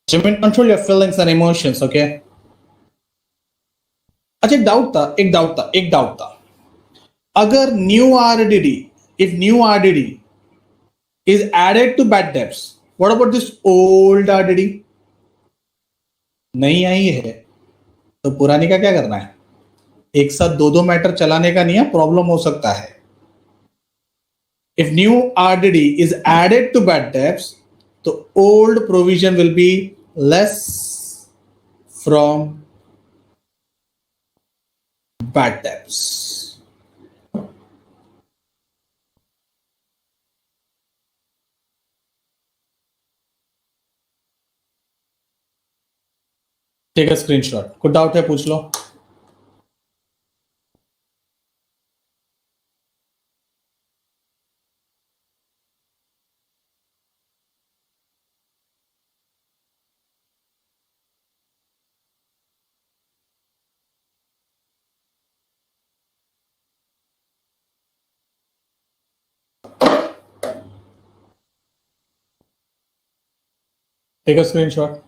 Jimin, control your feelings and emotions, okay. अच्छा, एक doubt था। अगर new RDD, if new RDD is added to bad debts, what about this old RDD? नहीं आई है तो पुरानी का क्या करना है? एक साथ दो दो मैटर चलाने का नहीं है, प्रॉब्लम हो सकता है। If new RDD is added to bad debts, तो old provision will be less from bad debts. Take a screenshot. कुछ डाउट है पूछ लो। Take a screenshot.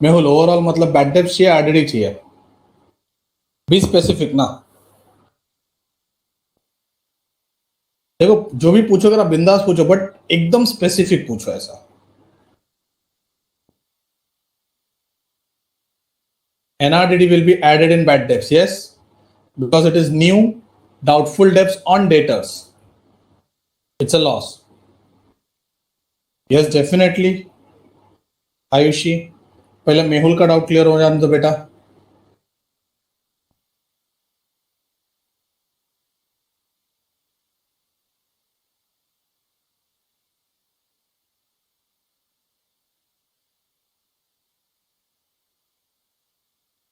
Mehul, overall मतलब बैड डेब्ट चाहिए, आरडीडी चाहिए? बी स्पेसिफिक ना। देखो, जो भी पूछोगे ना बिंदास पूछो, बट एकदम स्पेसिफिक पूछो ऐसा। NRDD will be added in bad debts, yes, because it is new doubtful debts on debtors. It's a loss. Yes, definitely. Ayushi, पहले मेहुल का डाउट क्लियर हो जाने दो बेटा।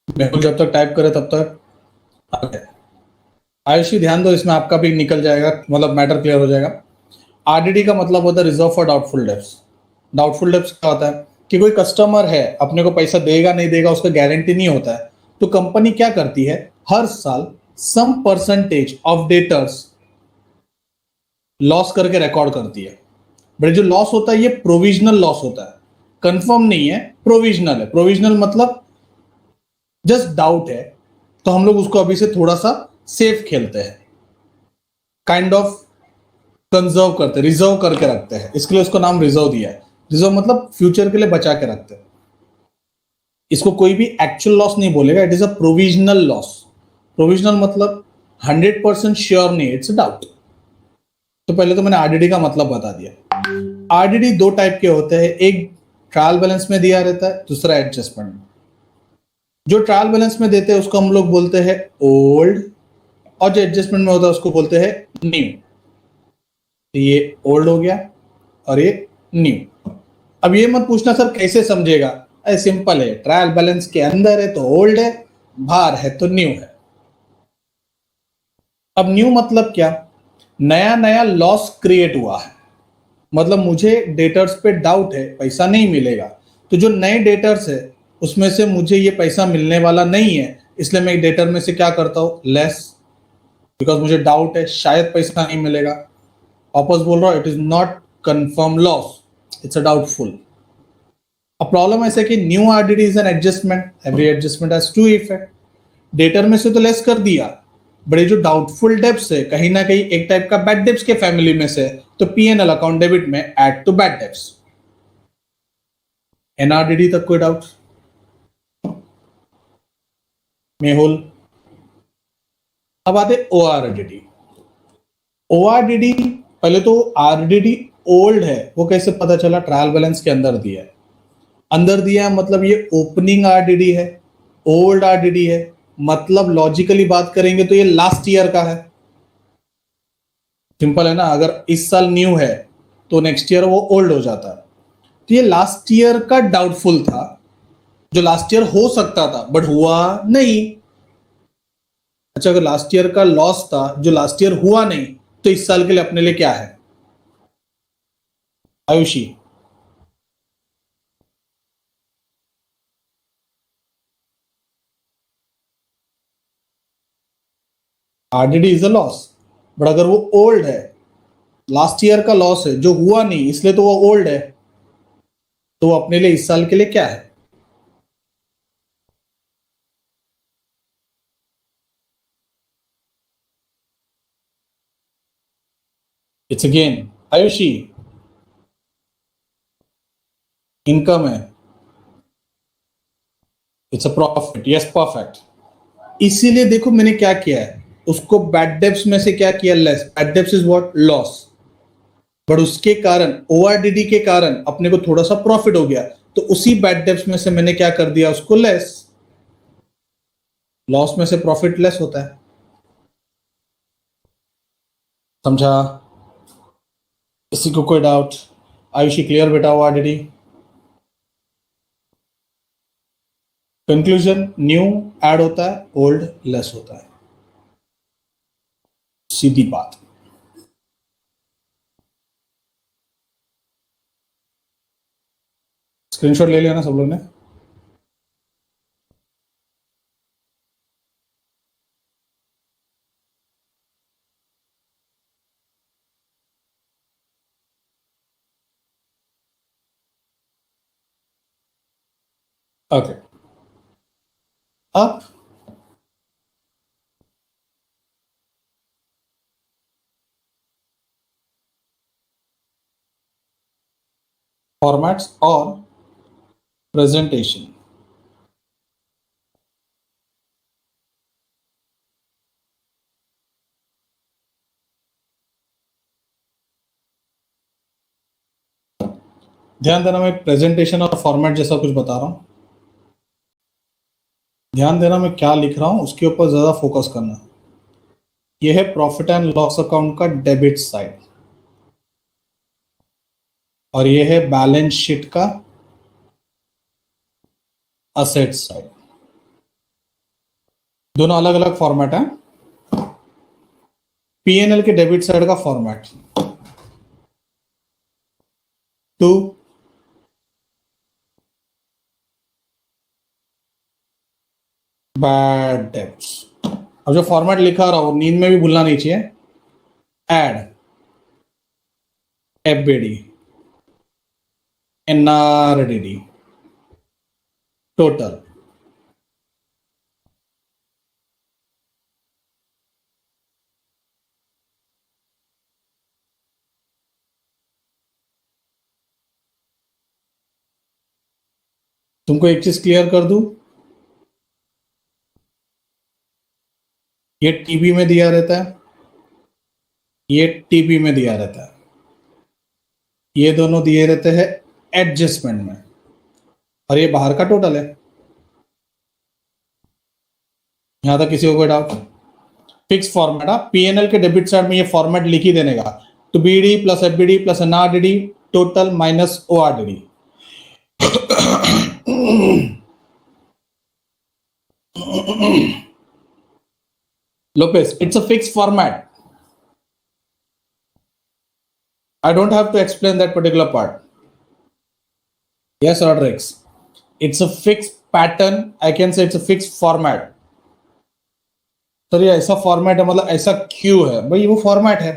मेहुल जब तक टाइप करे तब तक आयुषी ध्यान दो, इसमें आपका भी निकल जाएगा, मतलब मैटर क्लियर हो जाएगा। आरडीडी का मतलब होता है reserve for doubtful debts. Doubtful debts क्या होता है कि कोई कस्टमर है, अपने को पैसा देगा नहीं देगा उसका गारंटी नहीं होता है, तो कंपनी क्या करती है, हर साल some percentage of debtors loss करके रिकॉर्ड करती है। बट जो लॉस होता है ये प्रोविजनल लॉस होता है, कंफर्म नहीं है, प्रोविजनल है। प्रोविजनल मतलब जस्ट डाउट है, तो हम लोग उसको अभी से थोड़ा सा सेफ खेलते हैं, काइंड ऑफ कंजर्व करते हैं, रिजर्व करके रखते हैं, इसके लिए उसको नाम रिजर्व दिया है। रिजर्व मतलब फ्यूचर के लिए बचा के रखते हैं। इसको कोई भी एक्चुअल लॉस नहीं बोलेगा, it is a provisional loss. Provisional मतलब 100% श्योर नहीं, इट्स डाउट। तो पहले तो मैंने आरडीडी का मतलब बता दिया। आरडीडी दो टाइप के होते हैं, एक ट्रायल बैलेंस में दिया रहता है, दूसरा एडजस्टमेंट में। जो ट्रायल बैलेंस में देते हैं उसको हम लोग बोलते हैं ओल्ड, और जो एडजस्टमेंट में होता है उसको बोलते हैं न्यू। तो ये ओल्ड हो गया और ये न्यू। अब ये मत पूछना सर कैसे समझेगा, अरे सिंपल है, ट्रायल बैलेंस के अंदर है तो ओल्ड है, बाहर है तो न्यू है। अब न्यू मतलब क्या, नया नया लॉस क्रिएट हुआ है, मतलब मुझे डेटर्स पे डाउट है पैसा नहीं मिलेगा, तो जो नए डेटर्स है उसमें से मुझे ये पैसा मिलने वाला नहीं है, इसलिए मैं डेटर में से क्या करता हूं, लेस, बिकॉज मुझे डाउट है शायद पैसा नहीं मिलेगा। वापस बोल रहा हूं, it is not confirm loss, it's a doubtful. अब प्रॉब्लम ऐसे कि new RDD is an adjustment, every adjustment has two effect. Debtor में से तो लेस कर दिया, बड़े जो डाउटफुल डेब्ट्स है कहीं ना कहीं एक टाइप का बैड डेब्ट्स के फैमिली में से, तो पीएनएल अकाउंट डेबिट में ऐड टू बैड डेब्ट्स। एनआरडीडी तक कोई डाउट? मेहुल, अब आते ओआरडीडी। ओआरडीडी, पहले तो आरडीडी ओल्ड है वो कैसे पता चला, ट्रायल बैलेंस के अंदर दिया है। अंदर दिया है मतलब ये ओपनिंग आरडीडी है, ओल्ड आरडीडी है, मतलब लॉजिकली बात करेंगे तो ये लास्ट ईयर का है। सिंपल है ना, अगर इस साल न्यू है तो नेक्स्ट ईयर वो ओल्ड हो जाता है। तो ये लास्ट ईयर का डाउटफुल था, जो लास्ट ईयर हो सकता था बट हुआ नहीं। अच्छा, अगर लास्ट ईयर का लॉस था जो लास्ट ईयर हुआ नहीं, तो इस साल के लिए अपने लिए क्या है, Ayushi? RDD is a loss, but अगर वो ओल्ड है, लास्ट ईयर का लॉस है जो हुआ नहीं, इसलिए तो वो ओल्ड है, तो वो अपने लिए इस साल के लिए क्या है? इट्स अगेन आयुषी, इनकम है, it's a profit, yes perfect. इसीलिए देखो मैंने क्या किया है, उसको बैड डेब्ट्स में से क्या किया, less. Bad debts is what, loss, but उसके कारण ओआरडीडी के कारण अपने को थोड़ा सा प्रॉफिट हो गया, तो उसी बैड डेब्ट्स में से मैंने क्या कर दिया, उसको लेस। लॉस में से प्रॉफिट लेस होता है, समझा? किसी को कोई डाउट? आयुषी क्लियर बेटा ओआरडीडी? कंक्लूजन, न्यू ऐड होता है, ओल्ड लेस होता है, सीधी बात। स्क्रीनशॉट ले लिया ना सब लोग ने? ओके, अब फॉर्मेट्स और प्रेजेंटेशन। ध्यान देना, मैं प्रेजेंटेशन और फॉर्मेट जैसा कुछ बता रहा हूं, ध्यान देना मैं क्या लिख रहा हूं, उसके ऊपर ज्यादा फोकस करना। यह है प्रॉफिट एंड लॉस अकाउंट का डेबिट साइड, और यह है बैलेंस शीट का असेट साइड। दोनों अलग अलग फॉर्मेट है। पीएनएल के डेबिट साइड का फॉर्मेट, टू बैड डेब्ट्स। अब जो फॉर्मेट लिखा रहा हूं नींद में भी भूलना नहीं चाहिए, एड एफबीडी एनआरडीडी टोटल। तुमको एक चीज क्लियर कर दूं, ये टीबी में दिया रहता है, ये टीबी में दिया रहता है, ये दोनों दिए रहते हैं एडजस्टमेंट में, और ये बाहर का टोटल है। यहां तक किसी को कोई डाउट? फिक्स फॉर्मेट, पीएनएल के डेबिट साइड में ये फॉर्मेट लिख ही देने का, तो BD plus FBD plus NRDD total minus ORDD. Lopez, it's a fixed format. I don't have to explain that particular part. Yes, Rodriguez. It's a fixed pattern. I can say it's a fixed format. Sir ये ऐसा format है, मतलब ऐसा क्यों है भाई? वो format है।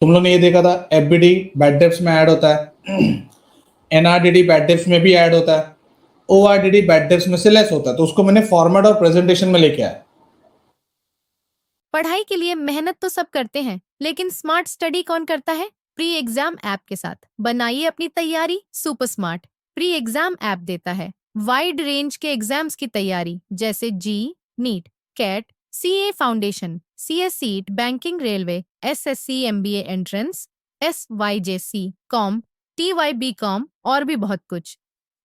तुम लोग ने ये देखा था, एफबीडी बैड डेब्ट्स में ऐड होता है, एनआरडीडी बैड डेब्ट्स में भी ऐड होता है, ओआरडीडी बैड डेब्ट्स में से लेस होता है, तो उसको मैंने फॉर्मेट और प्रेजेंटेशन में लेके आया। पढ़ाई के लिए मेहनत तो सब करते हैं, लेकिन स्मार्ट स्टडी कौन करता है? प्री एग्जाम ऐप के साथ बनाइए अपनी तैयारी super smart. Pre exam app देता है वाइड रेंज के एग्जाम्स की तैयारी, जैसे JEE, NEET, CAT, CA foundation, CSEET, banking, railway, SSC, MBA entrance, SYJC, com, TY com और भी बहुत कुछ।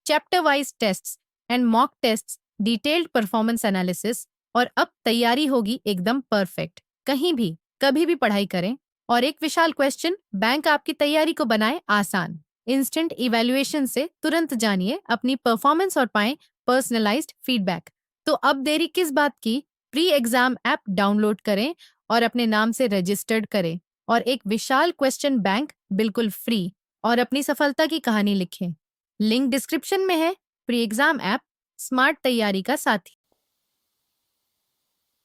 Chapter wise tests and mock tests, detailed performance analysis, और अब तैयारी होगी एकदम परफेक्ट। कहीं भी कभी भी पढ़ाई करें, और एक विशाल क्वेश्चन बैंक आपकी तैयारी को बनाए आसान। इंस्टेंट इवैल्यूएशन से तुरंत जानिए अपनी परफॉर्मेंस और पाएं पर्सनलाइज्ड फीडबैक। तो अब देरी किस बात की? प्री एग्जाम ऐप डाउनलोड करें और अपने नाम से रजिस्टर्ड करें, और एक विशाल क्वेश्चन बैंक बिल्कुल फ्री, और अपनी सफलता की कहानी लिखें। लिंक डिस्क्रिप्शन में है। प्री एग्जाम ऐप स्मार्ट तैयारी का साथी।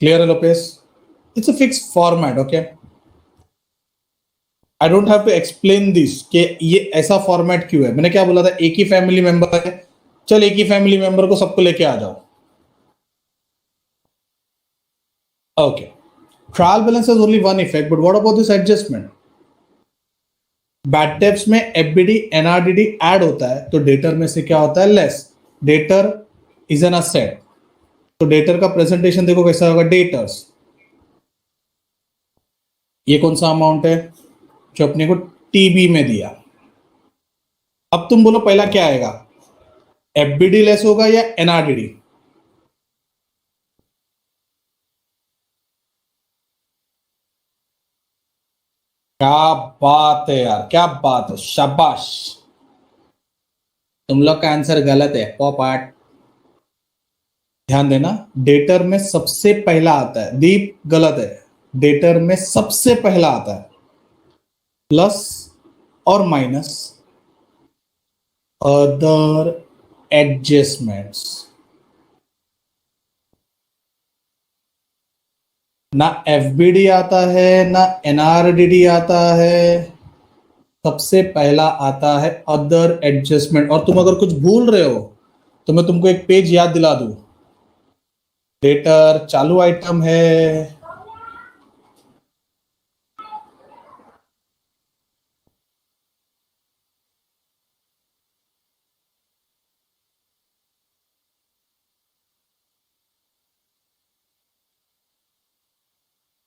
क्लियर है लोपेस? It's a fix format, okay. I don't have to explain this कि ये ऐसा फॉर्मेट क्यों है। मैंने क्या बोला था, एक ही फैमिली मेंबर है, चल एक ही फैमिली मेंबर को सबको लेके आ जाओ, okay. Trial balance has only one effect, but what about this adjustment? Bad debts में एफबीडी एनआरडीडी ऐड होता है, तो डेटर में से क्या होता है, less. Debtor is an asset, तो डेटर का प्रेजेंटेशन देखो कैसा होगा, डेटर्स। ये कौन सा अमाउंट है जो अपने को टीबी में दिया। अब तुम बोलो पहला क्या आएगा, एफबीडी लेस होगा या एनआरडीडी? क्या बात है यार, क्या बात है, शाबाश। तुम लोग का आंसर गलत है, पॉपाट। ध्यान देना, डेटर में सबसे पहला आता है, दीप गलत है। डेटर में सबसे पहला आता है प्लस और माइनस अदर एडजस्टमेंट्स। ना एफबीडी आता है ना एनआरडीडी आता है, सबसे पहला आता है अदर एडजस्टमेंट। और तुम अगर कुछ भूल रहे हो तो मैं तुमको एक पेज याद दिला दूं, डेटर चालू आइटम है,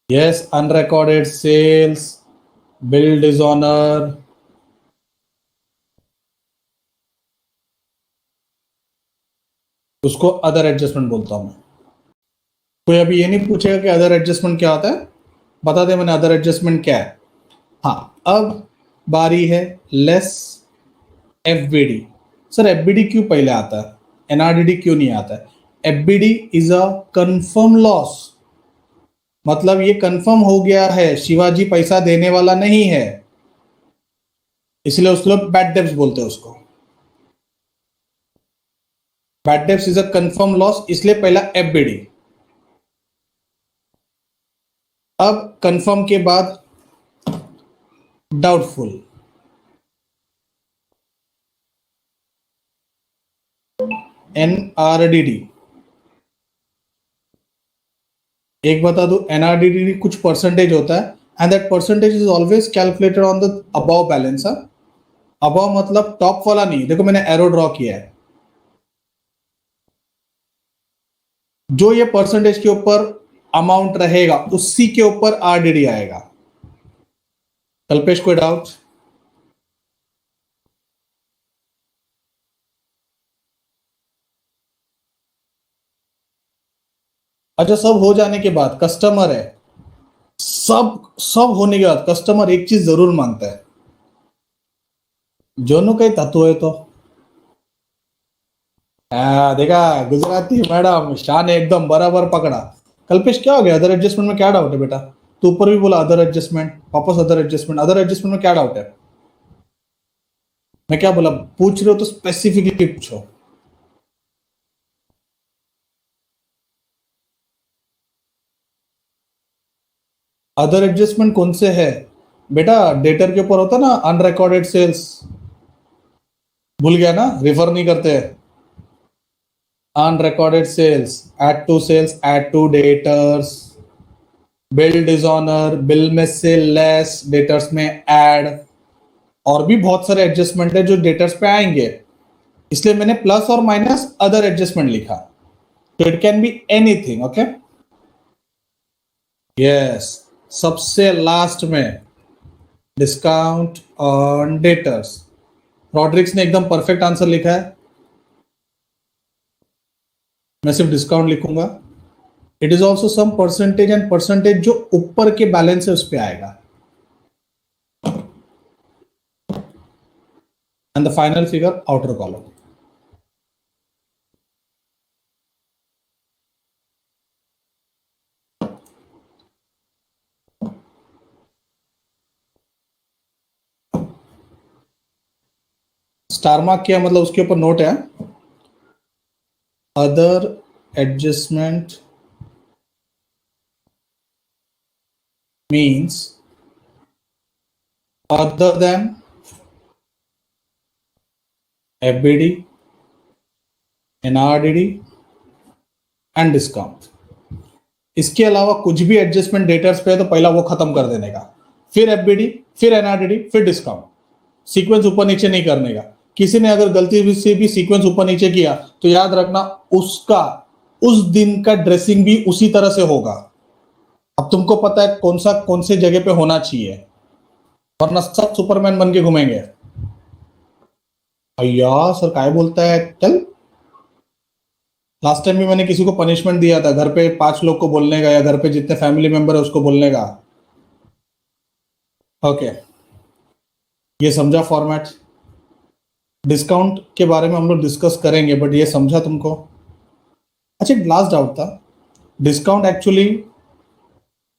yes, unrecorded sales, bill dishonour, उसको अदर एडजस्टमेंट बोलता हूं मैं। कोई अभी ये नहीं पूछेगा कि अदर एडजस्टमेंट क्या होता है, बता दे मैंने अदर एडजस्टमेंट क्या है। हाँ, अब बारी है लेस एफबीडी। सर एफबीडी क्यों पहले आता है, एनआरडीडी क्यों नहीं आता है? FBD is a confirm loss, मतलब ये कंफर्म हो गया है शिवाजी पैसा देने वाला नहीं है, इसलिए उस लोग बैड डेब्ट्स बोलते हैं उसको। Bad debts is a confirm loss, इसलिए पहला एफबीडी। अब कंफर्म के बाद डाउटफुल, एनआरडीडी। एक बता दो, एनआरडीडी कुछ परसेंटेज होता है and that percentage is always calculated on the above balance. Above मतलब टॉप वाला नहीं, देखो मैंने एरो ड्रॉ किया है, जो ये परसेंटेज के ऊपर अमाउंट रहेगा उसी के ऊपर आरडीडी आएगा। कल्पेश कोई डाउट? अच्छा, सब हो जाने के बाद कस्टमर है, सब सब होने के बाद कस्टमर एक चीज जरूर मांगता है, जोनो कई तत्व है तो देखा, गुजराती मैडम शान ने एकदम बराबर पकड़ा। कल्पेश क्या हो गया, अदर एडजस्टमेंट में क्या डाउट है बेटा? तू ऊपर भी बोला अदर एडजस्टमेंट, वापस अदर एडजस्टमेंट, अदर एडजस्टमेंट में क्या डाउट है? मैं क्या बोला, पूछ रहे हो तो स्पेसिफिकली पूछो। अदर एडजस्टमेंट कौन से है बेटा? डेटर के ऊपर होता ना अनरिकॉर्डेड सेल्स, भूल गया ना, रिफर नहीं करते। Unrecorded sales, add to debtors, bill dishonour, bill में से लेस, डेटर्स में ऐड, और भी बहुत सारे एडजस्टमेंट है जो डेटर्स पे आएंगे, इसलिए मैंने प्लस और माइनस अदर एडजस्टमेंट लिखा। तो it can be anything, okay. Yes, सबसे लास्ट में डिस्काउंट ऑन डेटर्स। रॉड्रिक्स ने एकदम परफेक्ट आंसर लिखा है, मैं सिर्फ डिस्काउंट लिखूंगा। It is also some percentage, and percentage जो ऊपर के बैलेंस है उस पर आएगा। And the final figure outer column. Star mark किया मतलब उसके ऊपर नोट है, other adjustment means other than FBD, NRDD and discount. इसके अलावा कुछ भी एडजस्टमेंट डेटर्स पे है तो पहला वो खत्म कर देने का, फिर एफबीडी, फिर एनआरडीडी, फिर डिस्काउंट। सीक्वेंस ऊपर नीचे नहीं करने का। किसी ने अगर गलती से भी सीक्वेंस ऊपर नीचे किया तो याद रखना उसका उस दिन का ड्रेसिंग भी उसी तरह से होगा। अब तुमको पता है कौन से जगह पे होना चाहिए, वरना सब सुपरमैन बन के घूमेंगे। भैया सर काय बोलता है, चल। लास्ट टाइम भी मैंने किसी को पनिशमेंट दिया था, घर पे 5 लोग को बोलने का या घर पे जितने फैमिली मेंबर है उसको बोलने का। ओके, ये समझा फॉर्मेट। डिस्काउंट के बारे में हम लोग डिस्कस करेंगे, बट ये समझा तुमको? अच्छा, एक लास्ट डाउट था। डिस्काउंट एक्चुअली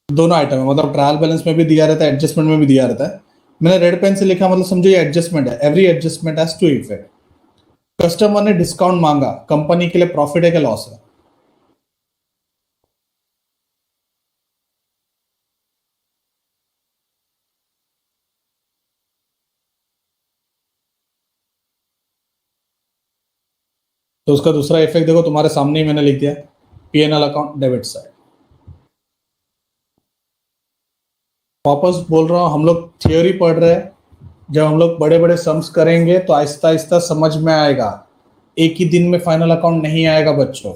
दोनों आइटम है, मतलब ट्रायल बैलेंस में भी दिया रहता है, एडजस्टमेंट में भी दिया रहता है। मैंने रेड पेन से लिखा, मतलब समझो ये एडजस्टमेंट है। Every adjustment has two effect. Customer ने डिस्काउंट मांगा, कंपनी के लिए प्रॉफिट है कि लॉस है? तो उसका दूसरा इफेक्ट देखो, तुम्हारे सामने ही मैंने लिख दिया, पीएनएल अकाउंट डेबिट साइड। वापस बोल रहा हूं, हम लोग थियोरी पढ़ रहे हैं। जब हम लोग बड़े बड़े सम्स करेंगे तो आहिस्ता आहिस्ता समझ में आएगा। एक ही दिन में फाइनल अकाउंट नहीं आएगा बच्चों,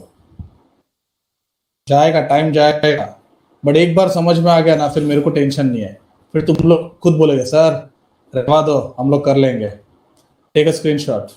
जाएगा, टाइम जाएगा। बट एक बार समझ में आ गया ना, फिर मेरे को टेंशन नहीं है। फिर तुम लोग खुद बोलोगे सर रहवा दो, हम लोग कर लेंगे। Take a screenshot.